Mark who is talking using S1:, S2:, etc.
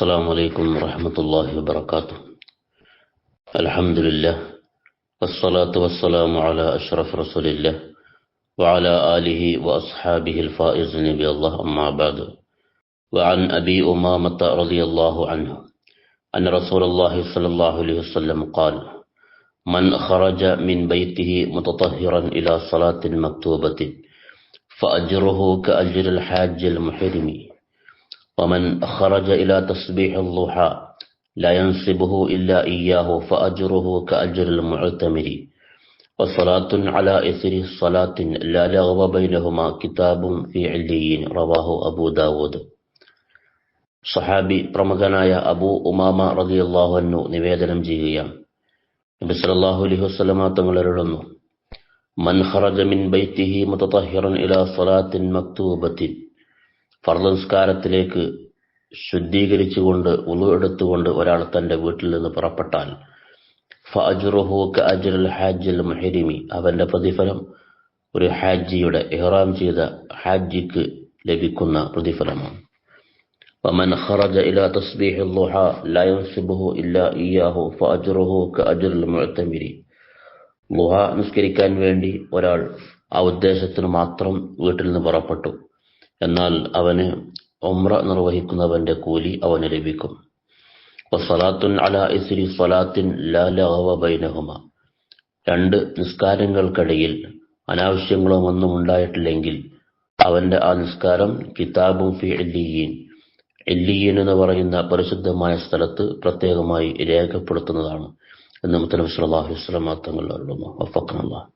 S1: السلام عليكم ورحمة الله وبركاته. الحمد لله والصلاة والسلام على أشرف رسول الله وعلى آله وأصحابه الفائزين بالله، أما بعد. وعن أبي أمامة رضي الله عنه أن رسول الله صلى الله عليه وسلم قال: من خرج من بيته متطهرا إلى صلاة مكتوبة فأجره كأجر الحاج المحرم، ومن خرج إلى تصبيح الضحى لا ينصبه إلا إياه فأجره كأجر المعتمر، وصلاة على إثر صلاة لا لغو بينهما كتاب في عليين. رواه أبو داود. സഹാബി പ്രമുഖനായ അബൂ ഉമാമ റളിയല്ലാഹു അൻഹു നിവേദനം ചെയ്യുകയാണ്, നബി സല്ലല്ലാഹു അലൈഹി വസല്ലമ തങ്ങൾ അരുളുന്നു: മൻ ഖറജ മിൻ ബൈതിഹി മുതതഹിറൻ ഇലാ സ്വലാത്തിൻ മക്തൂബത്തിൻ, ഫർള് നിസ്കാരത്തിലേക്ക് ശുദ്ധീകരിച്ചുകൊണ്ട് വുളു എടുത്തുകൊണ്ട് ഒരാൾ തന്റെ വീട്ടിൽ നിന്ന് പുറപ്പെട്ടാൽ, ഫഅജ്റുഹു കഅജ്റിൽ ഹാജിൽ മുഹരിമി, അവന്റെ പ്രതിഫലം ഒരു ഹാജിയുടെ ഇഹ്റാം ചെയ്ത ഹാജിക്ക് ലഭിക്കുന്ന പ്രതിഫലമാണ്. വമൻ ഖറജ ഇലാ തസ്ബീഹിൽ ളുഹാ ലാ യൻസിബുഹു ഇല്ലാ ഇയ്യാഹു ഫഅജ്റുഹു കഅജ്റിൽ മുഅ്തമിരി, ളുഹ നിസ്കരിക്കാൻ വേണ്ടി ഒരാൾ ആ ഉദ്ദേശത്തിന് മാത്രം വീട്ടിൽ നിന്ന് പുറപ്പെട്ടു, എന്നാൽ അവന് ഉംറ നിർവഹിക്കുന്നവന്റെ കൂലി അവന് ലഭിക്കും. വസ്സലാത്തുൻ അലാ ഇസ്രി സ്വലാത്തിൻ ലാ ലഗവ ബൈനഹുമ, രണ്ട് നിസ്കാരങ്ങൾക്കിടയിൽ അനാവശ്യങ്ങളോ ഒന്നും ഉണ്ടായിട്ടില്ലെങ്കിൽ അവന്റെ ആ നിസ്കാരം കിതാബും ഫി ഇല്ലിയീൻ, ഇല്ലിയീൻ എന്ന് പറയുന്ന പരിശുദ്ധമായ സ്ഥലത്ത് പ്രത്യേകമായി രേഖപ്പെടുത്തുന്നതാണ് എന്ന് മുത്തനബി സല്ലല്ലാഹു അലൈഹി വസല്ലം തങ്ങൾ അരുളുന്നു. വഫഖനല്ലാഹ്.